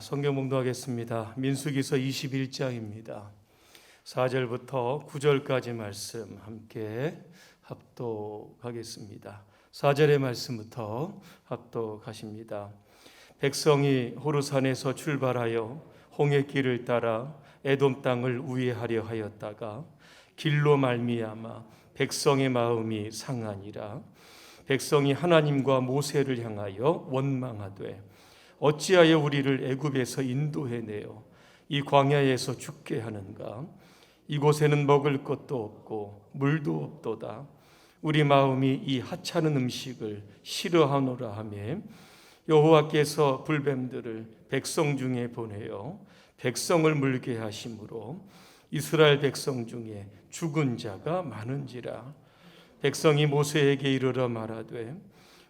성경 봉독하겠습니다. 민수기서 21장입니다. 4절부터 9절까지 말씀 함께 합독하겠습니다. 4절의 말씀부터 합독하십니다. 백성이 호르산에서 출발하여 홍해길을 따라 에돔 땅을 우회하려 하였다가 길로 말미암아 백성의 마음이 상하니라. 백성이 하나님과 모세를 향하여 원망하되 어찌하여 우리를 애굽에서 인도해내어 이 광야에서 죽게 하는가? 이곳에는 먹을 것도 없고 물도 없도다. 우리 마음이 이 하찮은 음식을 싫어하노라 하며 여호와께서 불뱀들을 백성 중에 보내어 백성을 물게 하심으로 이스라엘 백성 중에 죽은 자가 많은지라. 백성이 모세에게 이르러 말하되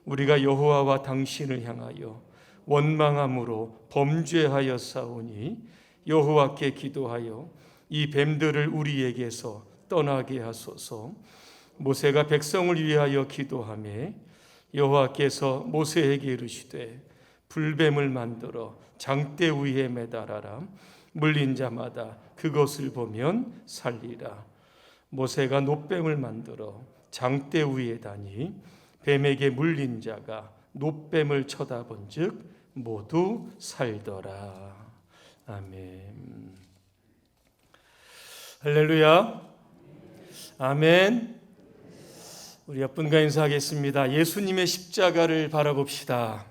우리가 여호와와 당신을 향하여 원망함으로 범죄하였사오니 여호와께 기도하여 이 뱀들을 우리에게서 떠나게 하소서. 모세가 백성을 위하여 기도하매 여호와께서 모세에게 이르시되 불뱀을 만들어 장대 위에 매달아라. 물린 자마다 그것을 보면 살리라. 모세가 놋뱀을 만들어 장대 위에 다니 뱀에게 물린 자가 놋뱀을 쳐다본즉 모두 살더라. 아멘. 할렐루야. 아멘. 우리 옆분과 인사하겠습니다. 예수님의 십자가를 바라봅시다.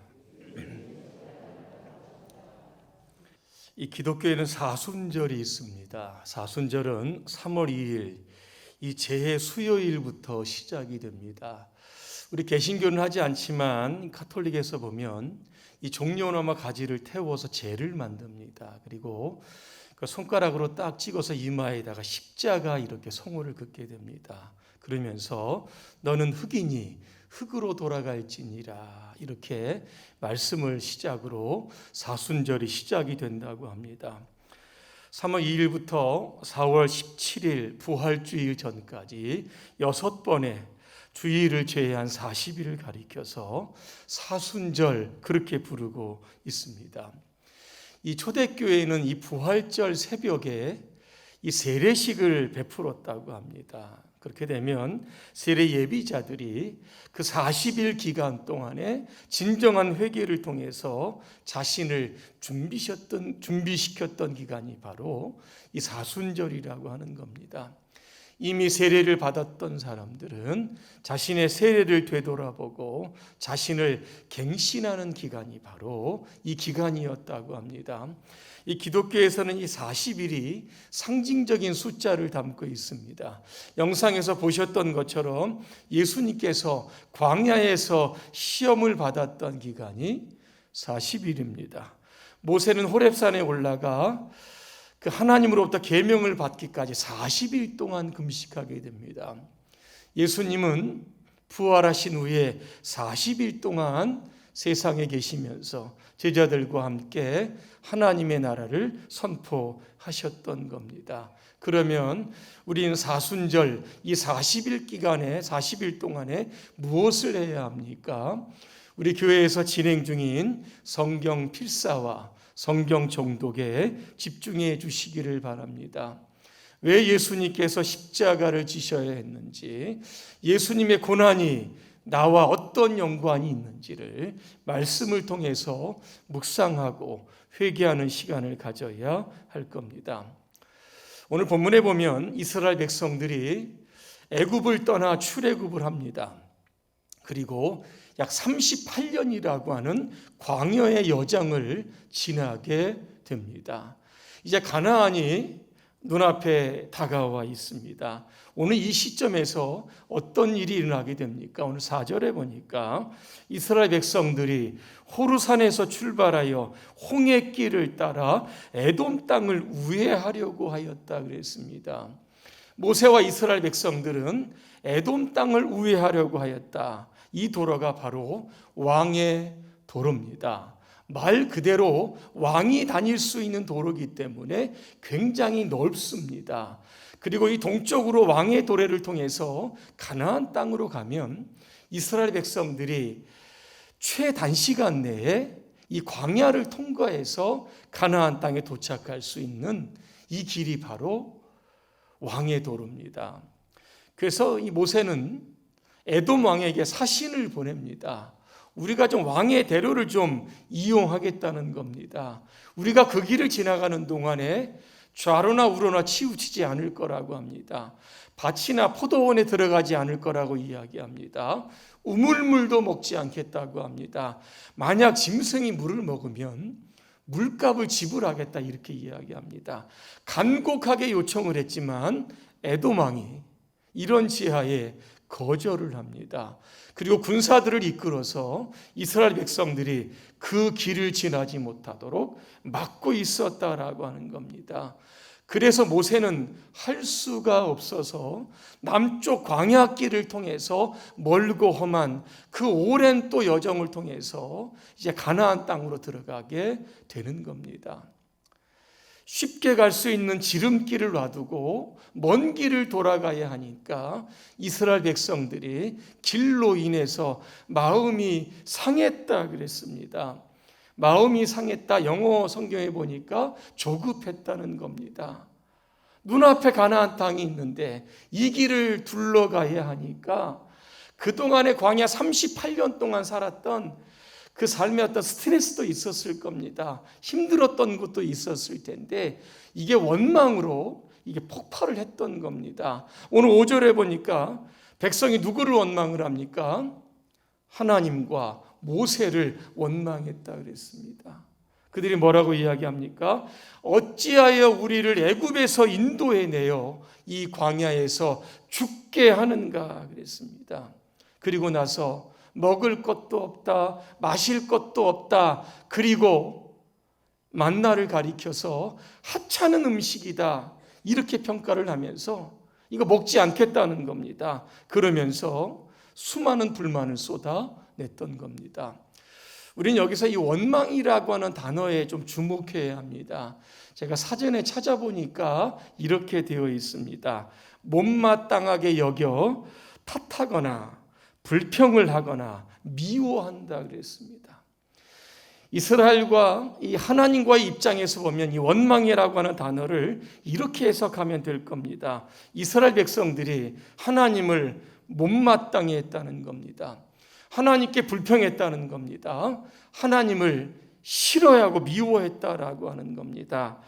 이 기독교에는 사순절이 있습니다. 사순절은 3월 2일 이 재해 수요일부터 시작이 됩니다. 우리 개신교는 하지 않지만 가톨릭에서 보면 이 종려나무 가지를 태워서 재를 만듭니다. 그리고 그 손가락으로 딱 찍어서 이마에다가 십자가 이렇게 성호를 긋게 됩니다. 그러면서 너는 흙이니 흙으로 돌아갈지니라 이렇게 말씀을 시작으로 사순절이 시작이 된다고 합니다. 3월 2일부터 4월 17일 부활주일 전까지 6번의 주일을 제외한 40일을 가리켜서 사순절 그렇게 부르고 있습니다. 이 초대교회는 이 부활절 새벽에 이 세례식을 베풀었다고 합니다. 그렇게 되면 세례 예비자들이 그 40일 기간 동안에 진정한 회개를 통해서 자신을 준비시켰던 기간이 바로 이 사순절이라고 하는 겁니다. 이미 세례를 받았던 사람들은 자신의 세례를 되돌아보고 자신을 갱신하는 기간이 바로 이 기간이었다고 합니다. 이 기독교에서는 이 40일이 상징적인 숫자를 담고 있습니다. 영상에서 보셨던 것처럼 예수님께서 광야에서 시험을 받았던 기간이 40일입니다. 모세는 호렙산에 올라가 그 하나님으로부터 계명을 받기까지 40일 동안 금식하게 됩니다. 예수님은 부활하신 후에 40일 동안 세상에 계시면서 제자들과 함께 하나님의 나라를 선포하셨던 겁니다. 그러면 우리는 사순절 이 40일 기간에 40일 동안에 무엇을 해야 합니까? 우리 교회에서 진행 중인 성경 필사와 성경 정독에 집중해 주시기를 바랍니다. 왜 예수님께서 십자가를 지셔야 했는지, 예수님의 고난이 나와 어떤 연관이 있는지를 말씀을 통해서 묵상하고 회개하는 시간을 가져야 할 겁니다. 오늘 본문에 보면 이스라엘 백성들이 애굽을 떠나 출애굽을 합니다. 그리고 약 38년이라고 하는 광야의 여정을 지나게 됩니다. 이제 가나안이 눈앞에 다가와 있습니다. 오늘 이 시점에서 어떤 일이 일어나게 됩니까? 오늘 4절에 보니까 이스라엘 백성들이 호르산에서 출발하여 홍해길을 따라 에돔 땅을 우회하려고 하였다 그랬습니다. 모세와 이스라엘 백성들은 에돔 땅을 우회하려고 하였다. 이 도로가 바로 왕의 도로입니다. 말 그대로 왕이 다닐 수 있는 도로이기 때문에 굉장히 넓습니다. 그리고 이 동쪽으로 왕의 도래를 통해서 가나안 땅으로 가면 이스라엘 백성들이 최단시간 내에 이 광야를 통과해서 가나안 땅에 도착할 수 있는 이 길이 바로 왕의 도로입니다. 그래서 이 모세는 에돔 왕에게 사신을 보냅니다. 우리가 좀 왕의 대로를 좀 이용하겠다는 겁니다. 우리가 그 길을 지나가는 동안에 좌로나 우로나 치우치지 않을 거라고 합니다. 밭이나 포도원에 들어가지 않을 거라고 이야기합니다. 우물물도 먹지 않겠다고 합니다. 만약 짐승이 물을 먹으면 물값을 지불하겠다 이렇게 이야기합니다. 간곡하게 요청을 했지만 에돔 왕이 이런 지하에 거절을 합니다. 그리고 군사들을 이끌어서 이스라엘 백성들이 그 길을 지나지 못하도록 막고 있었다라고 하는 겁니다. 그래서 모세는 할 수가 없어서 남쪽 광야길을 통해서 멀고 험한 그 오랜 또 여정을 통해서 이제 가나안 땅으로 들어가게 되는 겁니다. 쉽게 갈 수 있는 지름길을 놔두고 먼 길을 돌아가야 하니까 이스라엘 백성들이 길로 인해서 마음이 상했다 그랬습니다. 마음이 상했다, 영어 성경에 보니까 조급했다는 겁니다. 눈앞에 가나안 땅이 있는데 이 길을 둘러가야 하니까 그동안의 광야 38년 동안 살았던 그 삶에 어떤 스트레스도 있었을 겁니다. 힘들었던 것도 있었을 텐데 이게 원망으로 이게 폭발을 했던 겁니다. 오늘 5절에 보니까 백성이 누구를 원망을 합니까? 하나님과 모세를 원망했다 그랬습니다. 그들이 뭐라고 이야기합니까? 어찌하여 우리를 애굽에서 인도해내어 이 광야에서 죽게 하는가 그랬습니다. 그리고 나서 먹을 것도 없다, 마실 것도 없다, 그리고 만나를 가리켜서 하찮은 음식이다 이렇게 평가를 하면서 이거 먹지 않겠다는 겁니다. 그러면서 수많은 불만을 쏟아냈던 겁니다. 우리는 여기서 이 원망이라고 하는 단어에 좀 주목해야 합니다. 제가 사전에 찾아보니까 이렇게 되어 있습니다. 못마땅하게 여겨 탓하거나 불평을 하거나 미워한다 그랬습니다. 이스라엘과 이 하나님과의 입장에서 보면 이 원망이라고 하는 단어를 이렇게 해석하면 될 겁니다. 이스라엘 백성들이 하나님을 못마땅해 했다는 겁니다. 하나님께 불평했다는 겁니다. 하나님을 싫어하고 미워했다라고 하는 겁니다.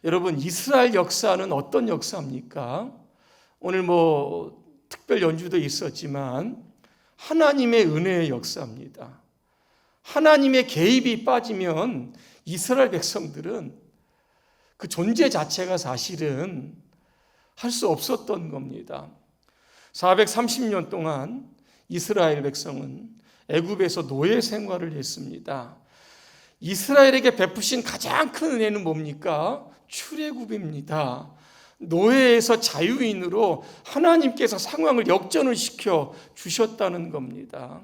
여러분, 이스라엘 역사는 어떤 역사입니까? 오늘 특별 연주도 있었지만 하나님의 은혜의 역사입니다. 하나님의 개입이 빠지면 이스라엘 백성들은 그 존재 자체가 사실은 할 수 없었던 겁니다. 430년 동안 이스라엘 백성은 애굽에서 노예 생활을 했습니다. 이스라엘에게 베푸신 가장 큰 은혜는 뭡니까? 출애굽입니다. 노예에서 자유인으로 하나님께서 상황을 역전을 시켜 주셨다는 겁니다.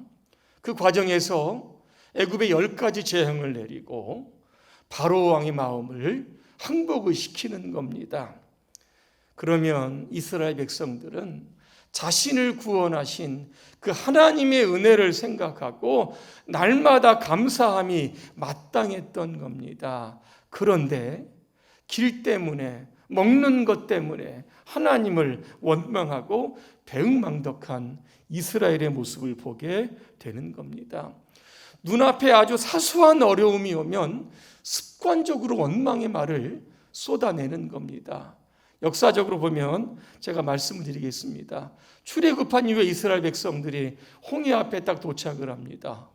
그 과정에서 애굽의 10가지 재앙을 내리고 바로 왕의 마음을 항복을 시키는 겁니다. 그러면 이스라엘 백성들은 자신을 구원하신 그 하나님의 은혜를 생각하고 날마다 감사함이 마땅했던 겁니다. 그런데 길 때문에 먹는 것 때문에 하나님을 원망하고 배은망덕한 이스라엘의 모습을 보게 되는 겁니다. 눈앞에 아주 사소한 어려움이 오면 습관적으로 원망의 말을 쏟아내는 겁니다. 역사적으로 보면 제가 말씀을 드리겠습니다. 출애굽한 이후에 이스라엘 백성들이 홍해 앞에 딱 도착을 합니다.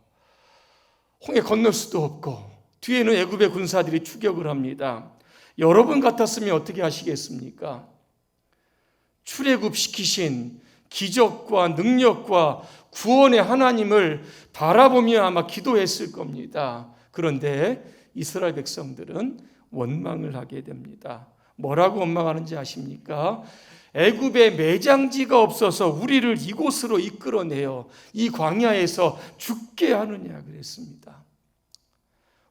홍해 건널 수도 없고 뒤에는 애굽의 군사들이 추격을 합니다. 여러분 같았으면 어떻게 하시겠습니까? 출애굽시키신 기적과 능력과 구원의 하나님을 바라보며 아마 기도했을 겁니다. 그런데 이스라엘 백성들은 원망을 하게 됩니다. 뭐라고 원망하는지 아십니까? 애굽에 매장지가 없어서 우리를 이곳으로 이끌어내어 이 광야에서 죽게 하느냐 그랬습니다.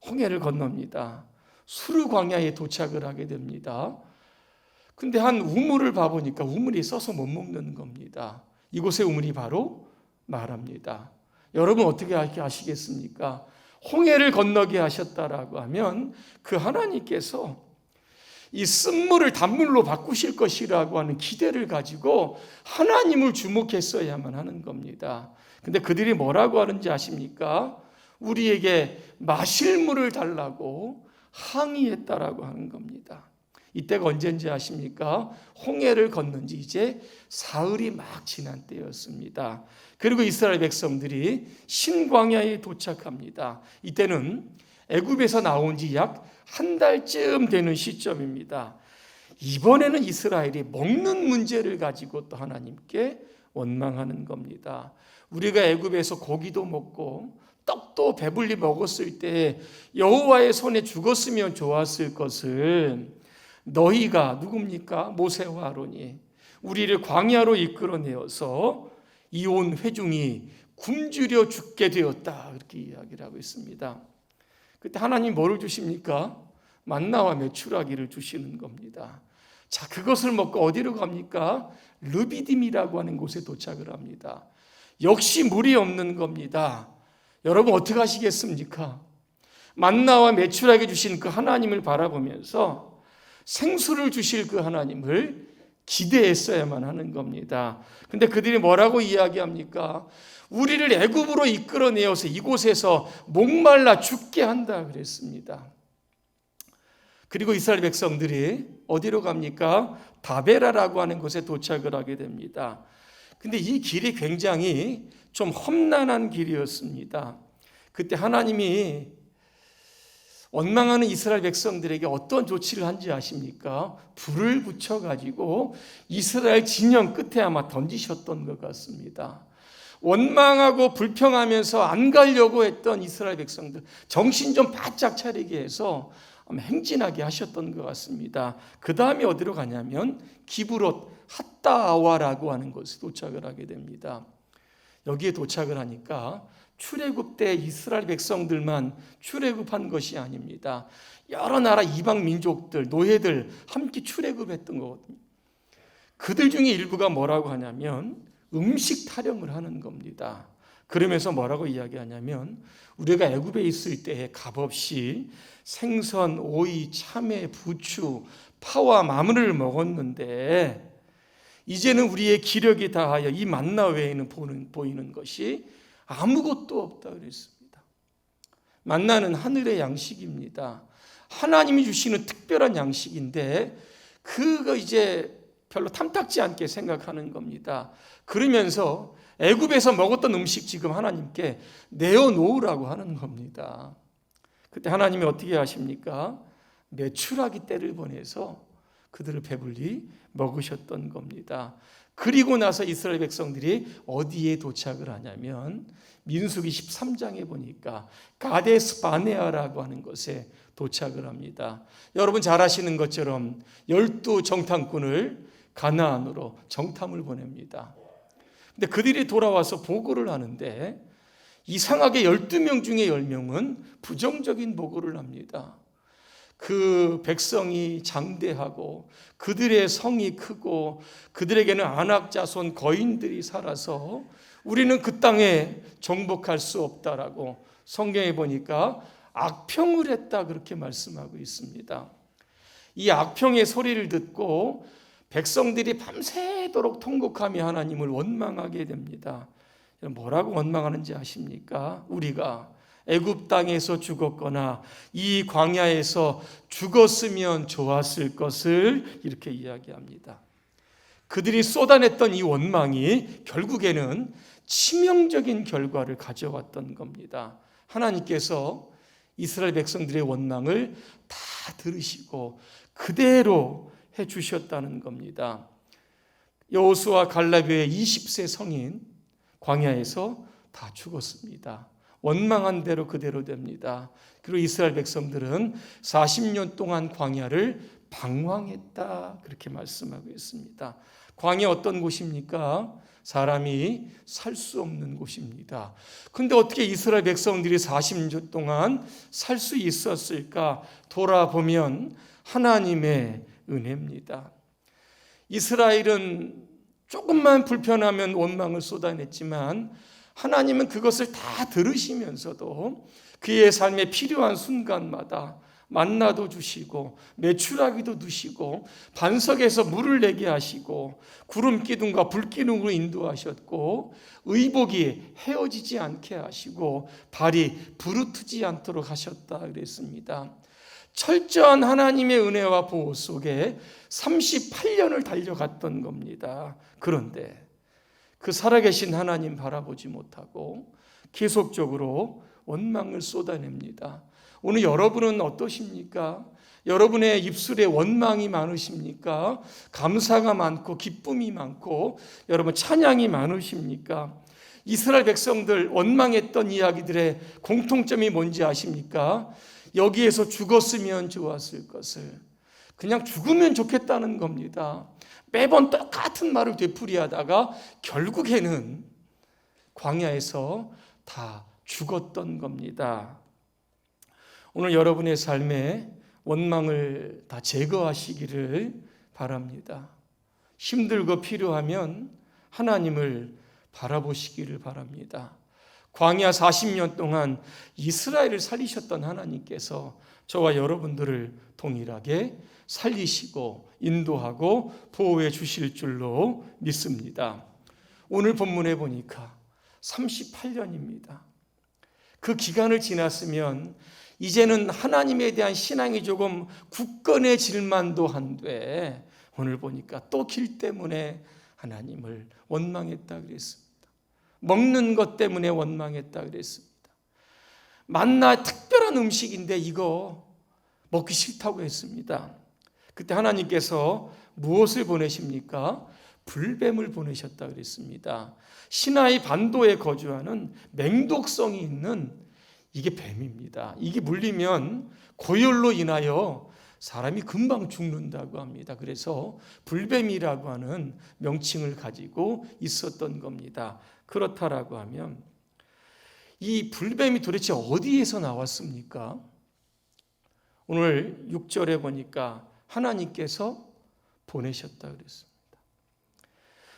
홍해를 건넙니다. 수르 광야에 도착을 하게 됩니다. 근데 한 우물을 봐보니까 우물이 써서 못 먹는 겁니다. 이곳의 우물이 바로 마라입니다. 여러분 어떻게 아시겠습니까? 홍해를 건너게 하셨다라고 하면 그 하나님께서 이 쓴물을 단물로 바꾸실 것이라고 하는 기대를 가지고 하나님을 주목했어야만 하는 겁니다. 근데 그들이 뭐라고 하는지 아십니까? 우리에게 마실 물을 달라고 항의했다라고 하는 겁니다. 이때가 언제인지 아십니까? 홍해를 건넌 지 이제 사흘이 막 지난 때였습니다. 그리고 이스라엘 백성들이 신광야에 도착합니다. 이때는 애굽에서 나온 지 약 한 달쯤 되는 시점입니다. 이번에는 이스라엘이 먹는 문제를 가지고 또 하나님께 원망하는 겁니다. 우리가 애굽에서 고기도 먹고 떡도 배불리 먹었을 때 여호와의 손에 죽었으면 좋았을 것을 너희가 누굽니까? 모세와 아론이 우리를 광야로 이끌어내어서 이 온 회중이 굶주려 죽게 되었다, 이렇게 이야기를 하고 있습니다. 그때 하나님 뭐를 주십니까? 만나와 메추라기를 주시는 겁니다. 자, 그것을 먹고 어디로 갑니까? 르비딤이라고 하는 곳에 도착을 합니다. 역시 물이 없는 겁니다. 여러분 어떻게 하시겠습니까? 만나와 메추라기 주신 그 하나님을 바라보면서 생수를 주실 그 하나님을 기대했어야만 하는 겁니다. 근데 그들이 뭐라고 이야기합니까? 우리를 애굽으로 이끌어내어서 이곳에서 목말라 죽게 한다 그랬습니다. 그리고 이스라엘 백성들이 어디로 갑니까? 다베라라고 하는 곳에 도착을 하게 됩니다. 근데 이 길이 굉장히 좀 험난한 길이었습니다. 그때 하나님이 원망하는 이스라엘 백성들에게 어떤 조치를 한지 아십니까? 불을 붙여가지고 이스라엘 진영 끝에 아마 던지셨던 것 같습니다. 원망하고 불평하면서 안 가려고 했던 이스라엘 백성들 정신 좀 바짝 차리게 해서 행진하게 하셨던 것 같습니다. 그 다음에 어디로 가냐면 기브롯 핫다아와라고 하는 곳에 도착을 하게 됩니다. 여기에 도착을 하니까 출애굽 때 이스라엘 백성들만 출애굽한 것이 아닙니다. 여러 나라 이방 민족들, 노예들 함께 출애굽했던 거거든요. 그들 중에 일부가 뭐라고 하냐면 음식 타령을 하는 겁니다. 그러면서 뭐라고 이야기하냐면 우리가 애굽에 있을 때 값없이 생선, 오이, 참외, 부추, 파와 마늘을 먹었는데 이제는 우리의 기력이 다하여 이 만나 외에는 보이는 것이 아무것도 없다 그랬습니다. 만나는 하늘의 양식입니다. 하나님이 주시는 특별한 양식인데 그거 이제 별로 탐탁지 않게 생각하는 겁니다. 그러면서 애굽에서 먹었던 음식 지금 하나님께 내어놓으라고 하는 겁니다. 그때 하나님이 어떻게 하십니까? 메추라기 떼를 보내서 그들을 배불리 먹으셨던 겁니다. 그리고 나서 이스라엘 백성들이 어디에 도착을 하냐면 민수기 13장에 보니까 가데스 바네아라고 하는 곳에 도착을 합니다. 여러분 잘 아시는 것처럼 12 정탐꾼을 가나안으로 정탐을 보냅니다. 근데 그들이 돌아와서 보고를 하는데 이상하게 12명 중에 10명은 부정적인 보고를 합니다. 그 백성이 장대하고 그들의 성이 크고 그들에게는 안악자손 거인들이 살아서 우리는 그 땅에 정복할 수 없다라고 성경에 보니까 악평을 했다 그렇게 말씀하고 있습니다. 이 악평의 소리를 듣고 백성들이 밤새도록 통곡하며 하나님을 원망하게 됩니다. 뭐라고 원망하는지 아십니까? 우리가 애굽 땅에서 죽었거나 이 광야에서 죽었으면 좋았을 것을 이렇게 이야기합니다. 그들이 쏟아냈던 이 원망이 결국에는 치명적인 결과를 가져왔던 겁니다. 하나님께서 이스라엘 백성들의 원망을 다 들으시고 그대로 해주셨다는 겁니다. 여호수아 갈렙의 20세 성인 광야에서 다 죽었습니다. 원망한 대로 그대로 됩니다. 그리고 이스라엘 백성들은 40년 동안 광야를 방황했다 그렇게 말씀하고 있습니다. 광야 어떤 곳입니까? 사람이 살 수 없는 곳입니다. 그런데 어떻게 이스라엘 백성들이 40년 동안 살 수 있었을까? 돌아보면 하나님의 은혜입니다. 이스라엘은 조금만 불편하면 원망을 쏟아냈지만 하나님은 그것을 다 들으시면서도 그의 삶에 필요한 순간마다 만나도 주시고 메추라기도 두시고 반석에서 물을 내게 하시고 구름 기둥과 불 기둥으로 인도하셨고 의복이 헤어지지 않게 하시고 발이 부르트지 않도록 하셨다 그랬습니다. 철저한 하나님의 은혜와 보호 속에 38년을 달려갔던 겁니다. 그런데 그 살아계신 하나님 바라보지 못하고 계속적으로 원망을 쏟아냅니다. 오늘 여러분은 어떠십니까? 여러분의 입술에 원망이 많으십니까? 감사가 많고 기쁨이 많고 여러분 찬양이 많으십니까? 이스라엘 백성들 원망했던 이야기들의 공통점이 뭔지 아십니까? 여기에서 죽었으면 좋았을 것을, 그냥 죽으면 좋겠다는 겁니다. 매번 똑같은 말을 되풀이하다가 결국에는 광야에서 다 죽었던 겁니다. 오늘 여러분의 삶에 원망을 다 제거하시기를 바랍니다. 힘들고 필요하면 하나님을 바라보시기를 바랍니다. 광야 40년 동안 이스라엘을 살리셨던 하나님께서 저와 여러분들을 동일하게 살리시고 인도하고 보호해 주실 줄로 믿습니다. 오늘 본문에 보니까 38년입니다. 그 기간을 지났으면 이제는 하나님에 대한 신앙이 조금 굳건해질 만도 한데 오늘 보니까 또 길 때문에 하나님을 원망했다 그랬습니다. 먹는 것 때문에 원망했다 그랬습니다. 만나 특별한 음식인데 이거 먹기 싫다고 했습니다. 그때 하나님께서 무엇을 보내십니까? 불뱀을 보내셨다 그랬습니다. 시나이 반도에 거주하는 맹독성이 있는 이게 뱀입니다. 이게 물리면 고열로 인하여 사람이 금방 죽는다고 합니다. 그래서 불뱀이라고 하는 명칭을 가지고 있었던 겁니다. 그렇다라고 하면 이 불뱀이 도대체 어디에서 나왔습니까? 오늘 6절에 보니까 하나님께서 보내셨다 그랬습니다.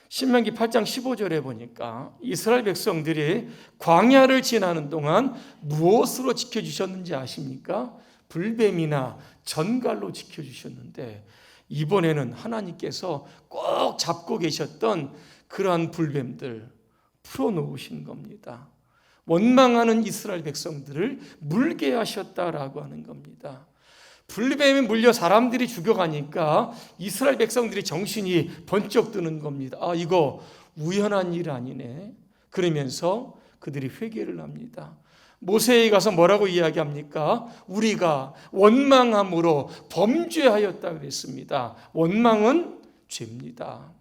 신명기 8장 15절에 보니까 이스라엘 백성들이 광야를 지나는 동안 무엇으로 지켜주셨는지 아십니까? 불뱀이나 전갈로 지켜주셨는데 이번에는 하나님께서 꼭 잡고 계셨던 그러한 불뱀들 풀어놓으신 겁니다. 원망하는 이스라엘 백성들을 물게 하셨다라고 하는 겁니다. 불뱀에 물려 사람들이 죽어가니까 이스라엘 백성들이 정신이 번쩍 드는 겁니다. 아, 이거 우연한 일 아니네. 그러면서 그들이 회개를 합니다. 모세에 가서 뭐라고 이야기합니까? 우리가 원망함으로 범죄하였다 그랬습니다. 원망은 죄입니다.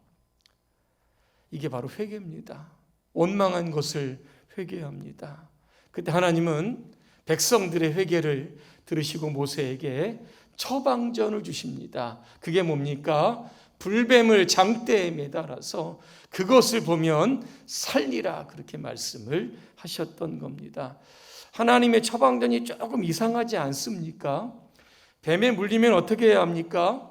이게 바로 회개입니다. 원망한 것을 회개합니다. 그때 하나님은 백성들의 회개를 들으시고 모세에게 처방전을 주십니다. 그게 뭡니까? 불뱀을 장대에 매달아서 그것을 보면 살리라, 그렇게 말씀을 하셨던 겁니다. 하나님의 처방전이 조금 이상하지 않습니까? 뱀에 물리면 어떻게 해야 합니까?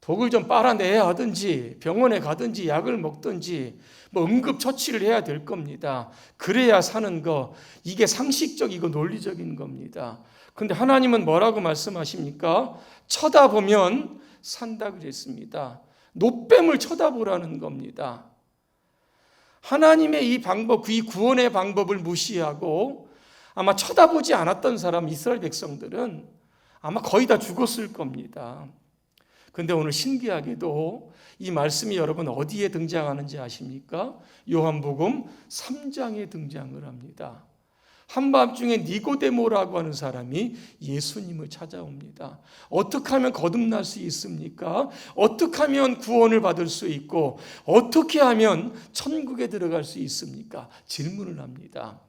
독을 좀 빨아내야 하든지 병원에 가든지 약을 먹든지 뭐 응급처치를 해야 될 겁니다. 그래야 사는 거, 이게 상식적이고 논리적인 겁니다. 그런데 하나님은 뭐라고 말씀하십니까? 쳐다보면 산다 그랬습니다. 노뱀을 쳐다보라는 겁니다. 하나님의 이 방법, 이 구원의 방법을 무시하고 아마 쳐다보지 않았던 사람, 이스라엘 백성들은 아마 거의 다 죽었을 겁니다. 그런데 오늘 신기하게도 이 말씀이 여러분 어디에 등장하는지 아십니까? 요한복음 3장에 등장을 합니다. 한밤중에 니고데모라고 하는 사람이 예수님을 찾아옵니다. 어떻게 하면 거듭날 수 있습니까? 어떻게 하면 구원을 받을 수 있고 어떻게 하면 천국에 들어갈 수 있습니까? 질문을 합니다.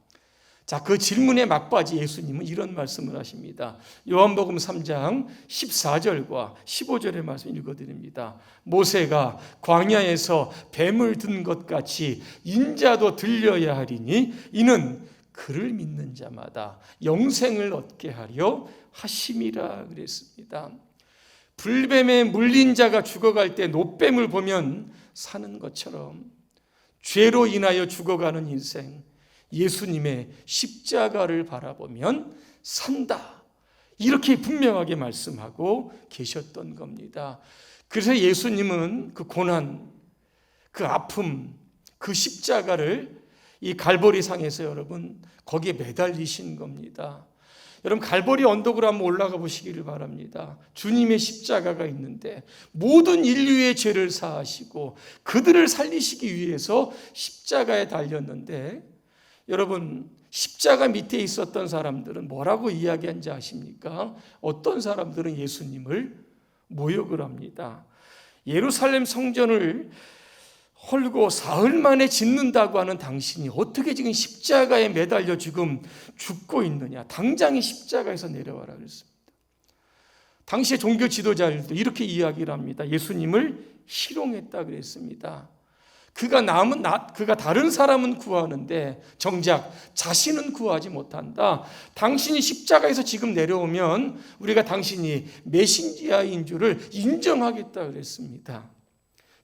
자, 그 질문에 막바지 예수님은 이런 말씀을 하십니다. 요한복음 3장 14절과 15절의 말씀 읽어드립니다. 모세가 광야에서 뱀을 든 것 같이 인자도 들려야 하리니 이는 그를 믿는 자마다 영생을 얻게 하려 하심이라 그랬습니다. 불뱀에 물린 자가 죽어갈 때 노뱀을 보면 사는 것처럼 죄로 인하여 죽어가는 인생, 예수님의 십자가를 바라보면 산다. 이렇게 분명하게 말씀하고 계셨던 겁니다. 그래서 예수님은 그 고난, 그 아픔, 그 십자가를 이 갈보리 상에서 여러분 거기에 매달리신 겁니다. 여러분 갈보리 언덕으로 한번 올라가 보시기를 바랍니다. 주님의 십자가가 있는데 모든 인류의 죄를 사하시고 그들을 살리시기 위해서 십자가에 달렸는데, 여러분 십자가 밑에 있었던 사람들은 뭐라고 이야기한지 아십니까? 어떤 사람들은 예수님을 모욕을 합니다. 예루살렘 성전을 헐고 사흘 만에 짓는다고 하는 당신이 어떻게 지금 십자가에 매달려 지금 죽고 있느냐, 당장에 십자가에서 내려와라 그랬습니다. 당시의 종교 지도자들도 이렇게 이야기를 합니다. 예수님을 희롱했다 그랬습니다. 그가 다른 사람은 구하는데 정작 자신은 구하지 못한다. 당신이 십자가에서 지금 내려오면 우리가 당신이 메시아인 줄을 인정하겠다 그랬습니다.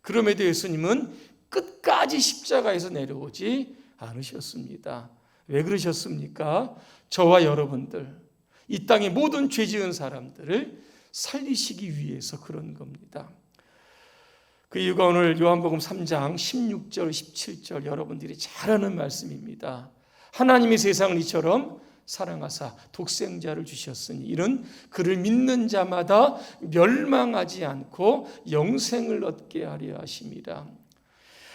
그럼에도 예수님은 끝까지 십자가에서 내려오지 않으셨습니다. 왜 그러셨습니까? 저와 여러분들, 이 땅의 모든 죄 지은 사람들을 살리시기 위해서 그런 겁니다. 그 이유가 오늘 요한복음 3장 16절 17절 여러분들이 잘 아는 말씀입니다. 하나님이 세상을 이처럼 사랑하사 독생자를 주셨으니 이는 그를 믿는 자마다 멸망하지 않고 영생을 얻게 하려 하심이라.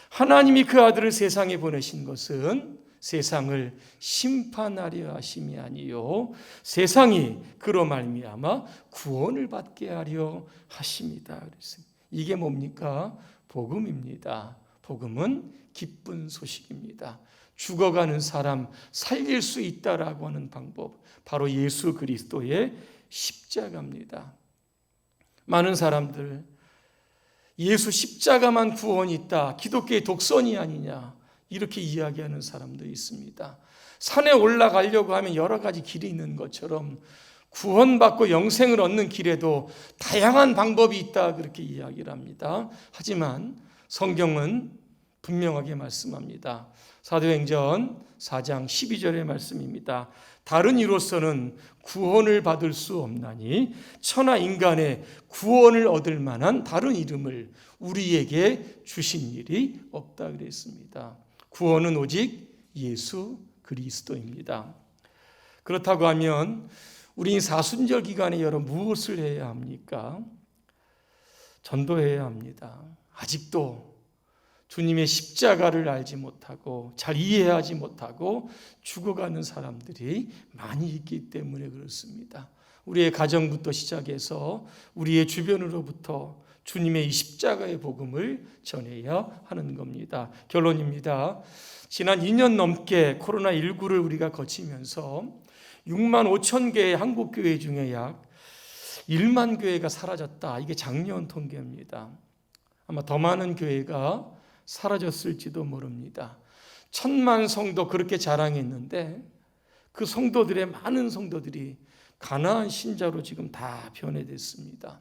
하나님이 그 아들을 세상에 보내신 것은 세상을 심판하려 하심이 아니요 세상이 그로 말미암아 구원을 받게 하려 하심이다 그랬습니다. 이게 뭡니까? 복음입니다. 복음은 기쁜 소식입니다. 죽어가는 사람 살릴 수 있다라고 하는 방법, 바로 예수 그리스도의 십자가입니다. 많은 사람들 예수 십자가만 구원이 있다, 기독교의 독선이 아니냐 이렇게 이야기하는 사람도 있습니다. 산에 올라가려고 하면 여러 가지 길이 있는 것처럼 구원받고 영생을 얻는 길에도 다양한 방법이 있다 그렇게 이야기를 합니다. 하지만 성경은 분명하게 말씀합니다. 사도행전 4장 12절의 말씀입니다. 다른 이로서는 구원을 받을 수 없나니 천하 인간의 구원을 얻을 만한 다른 이름을 우리에게 주신 일이 없다 그랬습니다. 구원은 오직 예수 그리스도입니다. 그렇다고 하면 우리 사순절 기간에 여러분 무엇을 해야 합니까? 전도해야 합니다. 아직도 주님의 십자가를 알지 못하고 잘 이해하지 못하고 죽어가는 사람들이 많이 있기 때문에 그렇습니다. 우리의 가정부터 시작해서 우리의 주변으로부터 주님의 이 십자가의 복음을 전해야 하는 겁니다. 결론입니다. 지난 2년 넘게 코로나19를 우리가 거치면서 6만 5천 개의 한국 교회 중에 약 1만 교회가 사라졌다. 이게 작년 통계입니다. 아마 더 많은 교회가 사라졌을지도 모릅니다. 1,000만 성도 그렇게 자랑했는데 그 성도들의 많은 성도들이 가나안 신자로 지금 다 변해됐습니다.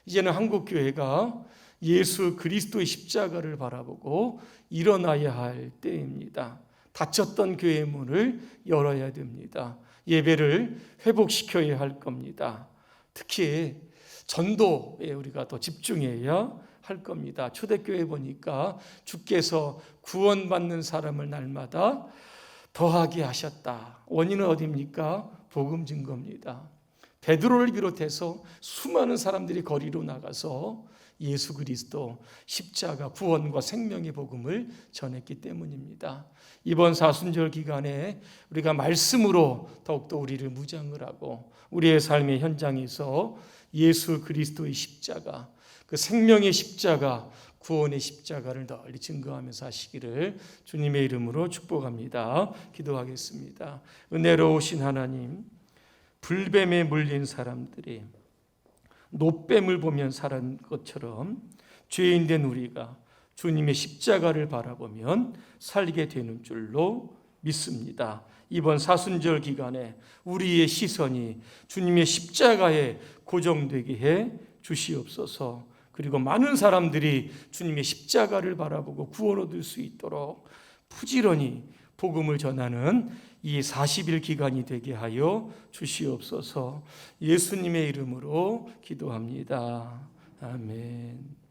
이제는 한국 교회가 예수 그리스도의 십자가를 바라보고 일어나야 할 때입니다. 닫혔던 교회의 문을 열어야 됩니다. 예배를 회복시켜야 할 겁니다. 특히 전도에 우리가 더 집중해야 할 겁니다. 초대교회 보니까 주께서 구원받는 사람을 날마다 더하게 하셨다. 원인은 어디입니까? 복음 증거입니다. 베드로를 비롯해서 수많은 사람들이 거리로 나가서 예수 그리스도 십자가 구원과 생명의 복음을 전했기 때문입니다. 이번 사순절 기간에 우리가 말씀으로 더욱더 우리를 무장을 하고 우리의 삶의 현장에서 예수 그리스도의 십자가, 그 생명의 십자가, 구원의 십자가를 널리 증거하면서 하시기를 주님의 이름으로 축복합니다. 기도하겠습니다. 은혜로우신 하나님, 불뱀에 물린 사람들이 노뱀을 보면 살은 것처럼 죄인된 우리가 주님의 십자가를 바라보면 살게 되는 줄로 믿습니다. 이번 사순절 기간에 우리의 시선이 주님의 십자가에 고정되게 해 주시옵소서. 그리고 많은 사람들이 주님의 십자가를 바라보고 구원 얻을 수 있도록 부지런히 복음을 전하는 이 40일 기간이 되게 하여 주시옵소서. 예수님의 이름으로 기도합니다. 아멘.